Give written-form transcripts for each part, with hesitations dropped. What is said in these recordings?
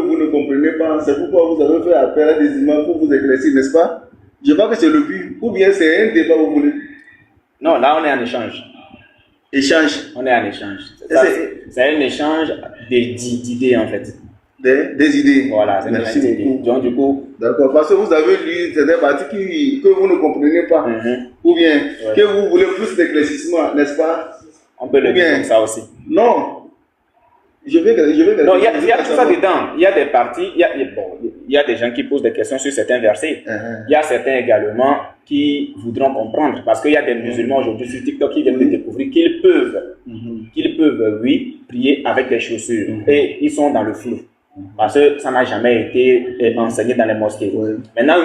vous ne comprenez pas, c'est pourquoi vous avez fait appel à des imams pour vous éclaircir, n'est-ce pas? Je vois que c'est le but. Ou bien c'est un débat, vous voulez? Non, là on est en échange. Échange. On est en échange. C'est un échange d'idées en fait. Des idées. Voilà, c'est un échange d'idées. Donc du coup. D'accord, parce que vous avez lu des parties que vous ne comprenez pas. Ou bien que vous voulez plus d'éclaircissement, n'est-ce pas? On peut le dire comme ça aussi. Non. Je vais non, il y a tout ça dedans. Il y a des parties, il y a des gens qui posent des questions sur certains versets. Il y a certains également qui voudront comprendre. Parce qu'il y a des musulmans aujourd'hui sur TikTok qui viennent de découvrir qu'ils peuvent, oui, prier avec des chaussures. Et ils sont dans le flou. Parce que ça n'a jamais été enseigné dans les mosquées. Maintenant,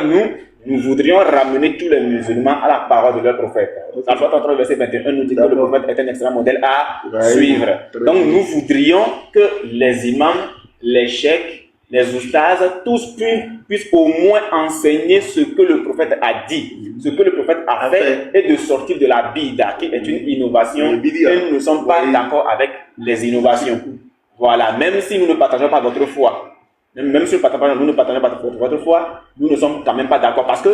nous voudrions ramener tous les musulmans à la parole de leur prophète. Dans le verset 21 nous dit que le prophète est un excellent modèle à suivre. Donc nous voudrions que les imams, les cheikhs, les oustas, tous puissent au moins enseigner ce que le prophète a dit, ce que le prophète a fait, et de sortir de la bida, qui est une innovation, et nous ne sommes pas d'accord avec les innovations. Voilà, même si nous ne partageons pas votre foi. Même si nous ne partageons pas votre foi, nous ne sommes quand même pas d'accord parce que,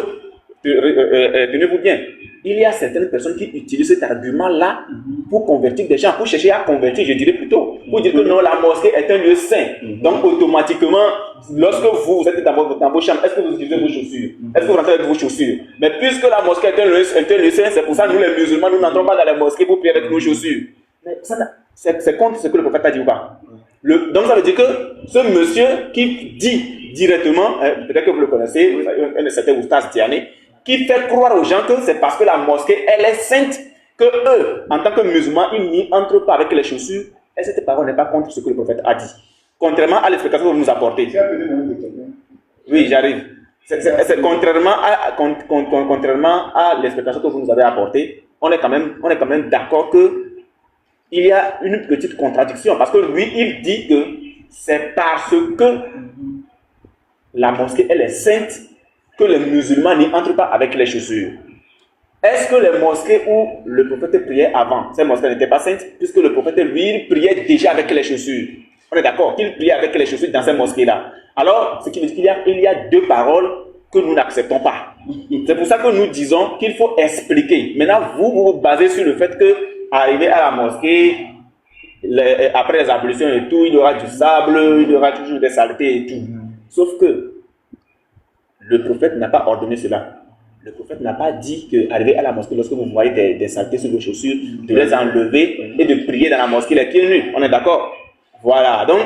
tenez-vous bien, il y a certaines personnes qui utilisent cet argument-là pour convertir des gens, pour chercher à convertir, je dirais plutôt, pour dire que non, la mosquée est un lieu saint. Donc, automatiquement, lorsque vous êtes dans vos chambres, est-ce que vous utilisez vos chaussures? Est-ce que vous rentrez avec vos chaussures? Mais puisque la mosquée est un lieu saint, c'est pour ça que nous, les musulmans, nous n'entrons pas dans les mosquées pour prier avec nos chaussures. Mais c'est contre ce que le prophète a dit ou pas? Donc ça veut dire que ce monsieur qui dit directement, peut-être que vous le connaissez, un certain Oustaz Diané, qui fait croire aux gens que c'est parce que la mosquée, elle est sainte, que eux, en tant que musulmans, ils n'y entrent pas avec les chaussures, et cette parole n'est pas contre ce que le prophète a dit. Contrairement à l'explication que vous nous apportez. Oui, j'arrive. C'est contrairement à l'explication que vous nous avez apportée, on est quand même d'accord que il y a une petite contradiction parce que lui, il dit que c'est parce que la mosquée, elle est sainte que les musulmans n'y entrent pas avec les chaussures. Est-ce que les mosquées où le prophète priait avant, ces mosquées n'étaient pas saintes puisque le prophète, lui, il priait déjà avec les chaussures? On est d'accord qu'il priait avec les chaussures dans ces mosquées-là. Alors, ce qui veut dire qu'il y a deux paroles que nous n'acceptons pas. C'est pour ça que nous disons qu'il faut expliquer. Maintenant, vous vous basez sur le fait que arriver à la mosquée, après les ablutions et tout, il y aura du sable, il y aura toujours des saletés et tout. Sauf que le prophète n'a pas ordonné cela. Le prophète n'a pas dit qu'arriver à la mosquée, lorsque vous voyez des saletés sur vos chaussures, de les enlever et de prier dans la mosquée les pieds nus. On est d'accord? Voilà. Donc,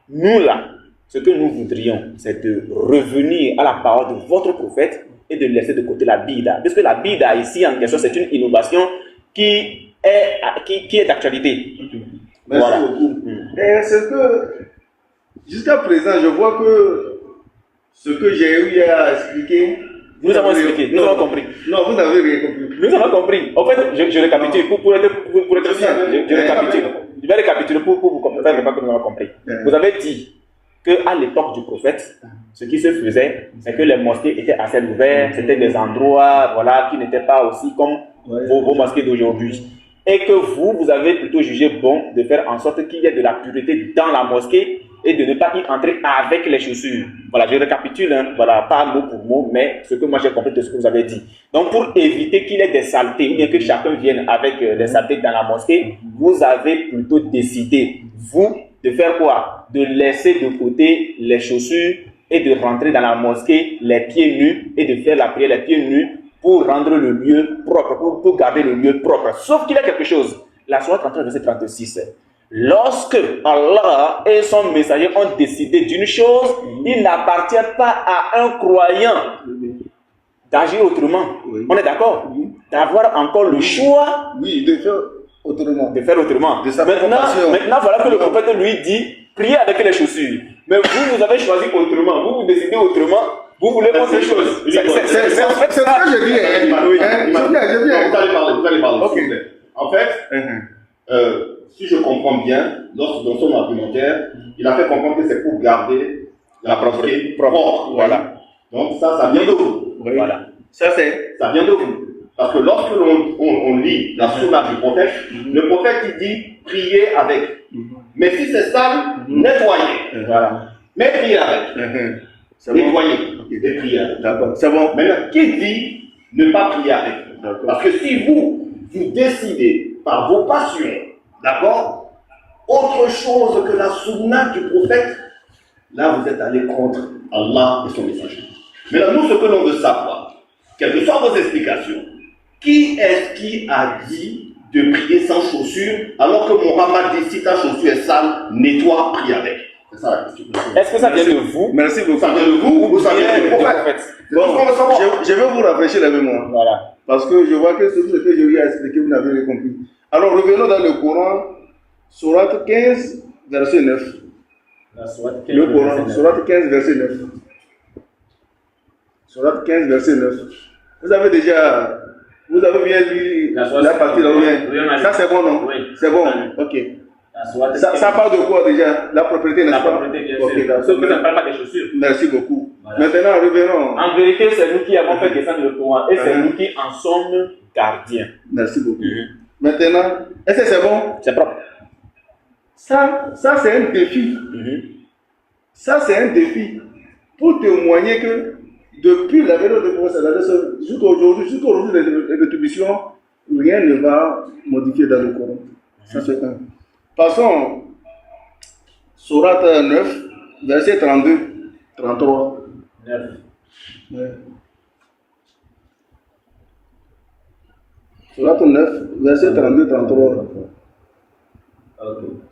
nous là, ce que nous voudrions, c'est de revenir à la parole de votre prophète et de laisser de côté la bida. Parce que la bida ici en question, c'est une innovation qui est d'actualité. Merci beaucoup. Et ce que, jusqu'à présent, je vois que ce que j'ai eu à expliquer. Nous avons expliqué, nous avons compris. Non, vous n'avez rien compris. Nous avons compris. En fait, je récapitule pour être sûr. Je récapitule. Je vais récapituler pour vous comprendre que nous avons compris. Vous avez dit qu'à l'époque du prophète, ce qui se faisait, c'est que les mosquées étaient assez ouvertes, c'était des endroits qui n'étaient pas aussi comme vos mosquées d'aujourd'hui. Et que vous avez plutôt jugé bon de faire en sorte qu'il y ait de la pureté dans la mosquée et de ne pas y entrer avec les chaussures. Voilà, je récapitule, pas mot pour mot, mais ce que moi j'ai compris de ce que vous avez dit. Donc pour éviter qu'il y ait des saletés, ou bien que chacun vienne avec des saletés dans la mosquée, vous avez plutôt décidé, vous, de faire quoi? De laisser de côté les chaussures et de rentrer dans la mosquée les pieds nus et de faire la prière les pieds nus pour rendre le lieu propre, pour garder le lieu propre. Sauf qu'il y a quelque chose. La sourate 33, verset 36. Lorsque Allah et son messager ont décidé d'une chose, il n'appartient pas à un croyant d'agir autrement. On est d'accord? D'avoir encore le choix de faire autrement. Maintenant, voilà que le prophète lui dit, priez avec les chaussures. Mais vous avez choisi autrement. Vous décidez autrement. Vous voulez autre chose. C'est ce que je dis. Vous allez parler. Okay. En fait, si je comprends bien, dans son argumentaire, il a fait comprendre que c'est pour garder la propriété propre. Voilà. Donc ça vient de vous. Voilà. Ça vient de vous. Parce que lorsque on lit la sunna du prophète, le prophète il dit prier avec. Mais si c'est sale, nettoyer. Voilà. Mais priez avec. C'est bon. Nettoyez et priez avec. D'accord, c'est bon. Maintenant, qui dit ne pas prier avec? Parce que si vous décidez par vos passions, d'accord, autre chose que la sunna du prophète, là vous êtes allé contre Allah et son messager. Maintenant, nous, ce que l'on veut savoir, quelles que soient vos explications, qui est-ce qui a dit de prier sans chaussures alors que Mohammed dit si ta chaussure est sale, nettoie, prie avec? C'est ça la question. Est-ce que ça vient de vous? Merci beaucoup. Ça vient de vous ou ça vient du prophète? Bon, je vais vous rafraîchir la mémoire. Voilà. Parce que je vois que ce que je lui ai expliqué, vous n'avez rien compris. Alors revenons dans le Coran, Sourate 15, verset 9. Le Coran, Sourate 15, verset 9. Sourate 15, verset 9. Vous avez bien lu la partie là où ça c'est bon, non? Oui. C'est bon, ok. Ça parle de quoi déjà? La propriété, n'est-ce pas? La propriété, bien sûr. Ok, d'accord. Sauf que ça ne parle pas des chaussures. Merci beaucoup. Voilà. Maintenant, revenons. En vérité, c'est nous qui avons fait descendre le Coran et c'est nous qui en sommes gardiens. Merci beaucoup. Maintenant, est-ce que c'est bon? C'est propre. Ça c'est un défi. Ça, c'est un défi pour témoigner que depuis la période de prophète, jusqu'à aujourd'hui, jusqu'au jour de rétribution, rien ne va modifier dans le Coran. Ça, c'est un. Passons, Sourate 9, verset 32, 33. 9. Ouais. Sourate 9, verset 32, 33.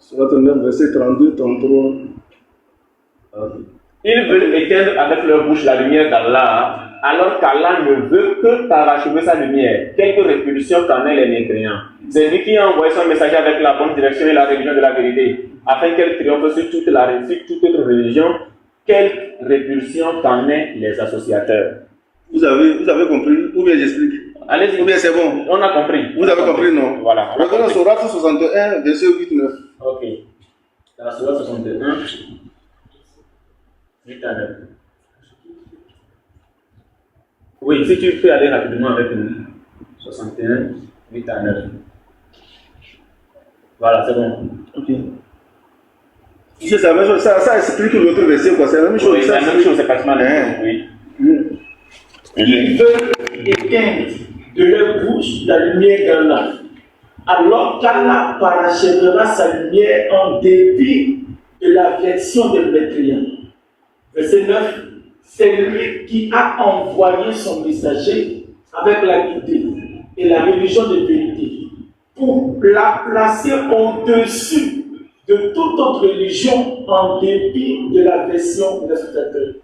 Sourate 9, verset 32, 33. Ils veulent éteindre avec leur bouche la lumière d'Allah, alors qu'Allah ne veut que parachever sa lumière. Quelque répulsion qu'en aient les mécréants. C'est lui qui a envoyé son messager avec la bonne direction et la religion de la vérité, afin qu'elle triomphe sur toute autre religion. Quelle répulsion qu'en aient les associateurs. Vous avez compris? Ou bien j'explique? Allez-y. Ou bien c'est bon? On a compris. Vous avez compris, non? Voilà. Regardons Sourate 61, verset 8-9. Ok. La Sourate 61. 8 à 9. Oui, si tu peux aller rapidement avec nous. 61, 8 à 9. Voilà, c'est bon. Ok. C'est la même chose, ça explique l'autre verset, quoi. C'est la même chose. Oui, c'est la même chose, c'est pratiquement la même chose. Oui. Ils veulent éteindre de leur bouche la lumière d'Allah, alors qu'Allah parachèvera sa lumière en dépit de la version des mécréants. Verset 9, c'est lui qui a envoyé son messager avec la guidée et la religion de vérité pour la placer au-dessus de toute autre religion en dépit de la version de l'associateur.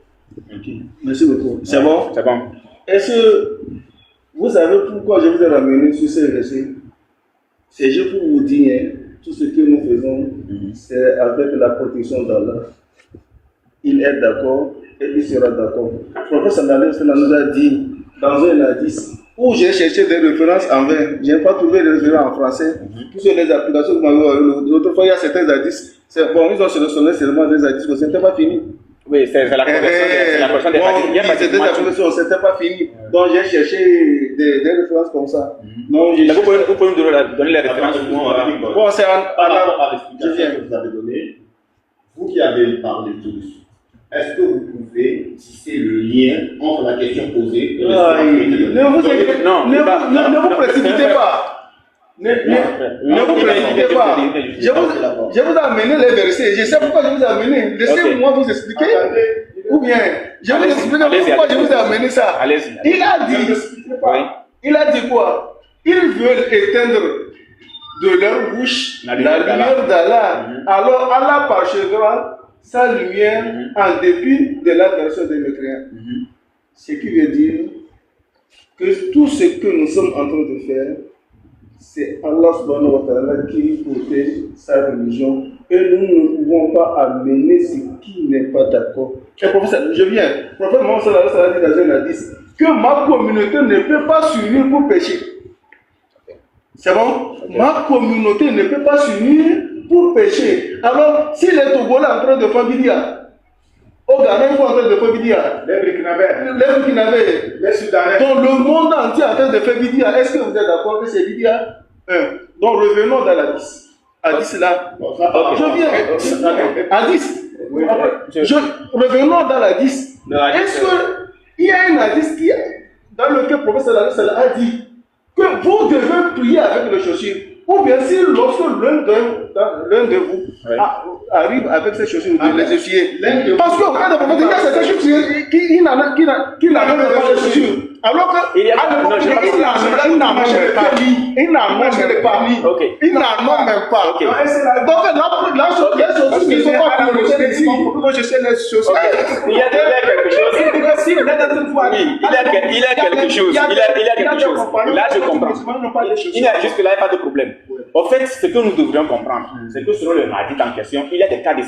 Ok, merci beaucoup. C'est bon? C'est bon. Est-ce que vous savez pourquoi je vous ai ramené sur ces versets? C'est juste pour vous dire, tout ce que nous faisons, c'est avec la protection d'Allah. Il est d'accord et il sera d'accord. Le prophète sallallahu alayhi wa sallam nous a dit dans un hadith où j'ai cherché des références en vain. Je n'ai pas trouvé de références en français. Puisque les applications que vous m'avez l'autre fois, il y a certains hadiths. Bon, ils ont sélectionné seulement des hadiths, mais ce n'était pas fini. Oui, c'est la correction des hadiths. Il y a pas c'était la correction, c'était pas fini. Donc j'ai cherché des références comme ça. Non, vous pouvez nous donner les références. Bon, c'est par rapport à l'explication que vous avez donnée, vous qui avez parlé tous, est-ce que vous pouvez tisser le lien entre la question posée et ne vous précipitez pas. Ne vous précipitez pas. Je vous ai amené les versets. Je sais pourquoi je vous ai amené. Laissez-moi vous expliquer. Ou bien, je vous explique pourquoi je vous ai amené ça. Il a dit quoi? Ils veulent éteindre de leur bouche la lumière d'Allah. Alors Allah parachèvera sa lumière en dépit de la version des mécréants. Ce qui veut dire que tout ce que nous sommes en train de faire, c'est Allah subhanahu wa ta'ala qui protège sa religion et nous ne pouvons pas amener ce qui n'est pas d'accord. Et professeur, je viens. Le prophète Mohammed sallallahu alayhi wa sallam dit dans un hadith que ma communauté ne peut pas s'unir pour pécher. C'est bon? Ma communauté ne peut pas s'unir pour pécher. Alors, si les Togolais sont en train de faire bidia, au Ghana, ils sont en train de faire bidia, les Burkinabés, les Soudanais, donc le monde entier est en train de faire bidia, est-ce que vous êtes d'accord que c'est bidia? Donc revenons dans la hadith. Hadith là. Je viens. Hadith. Revenons dans la 10. Est-ce qu'il y a un hadith dans lequel le prophète a dit que vous devez prier avec les chaussures? Ou bien si lorsque l'un de vous arrive avec ses chaussures, vous devez les essuyer. Parce que quand le prophète, il y a certaines chaussures qui n'amènent pas les chaussures. Alors que il n'en même pas. Donc la chaussure ne sont pas prioritaires ici. Je sais les chaussures. Il y a quelque chose. Il y a quelque chose. Là, je comprends. Jusque-là, il n'y a pas de problème. En fait, ce que nous devrions comprendre, c'est que selon le hadith en question, il y a des cas de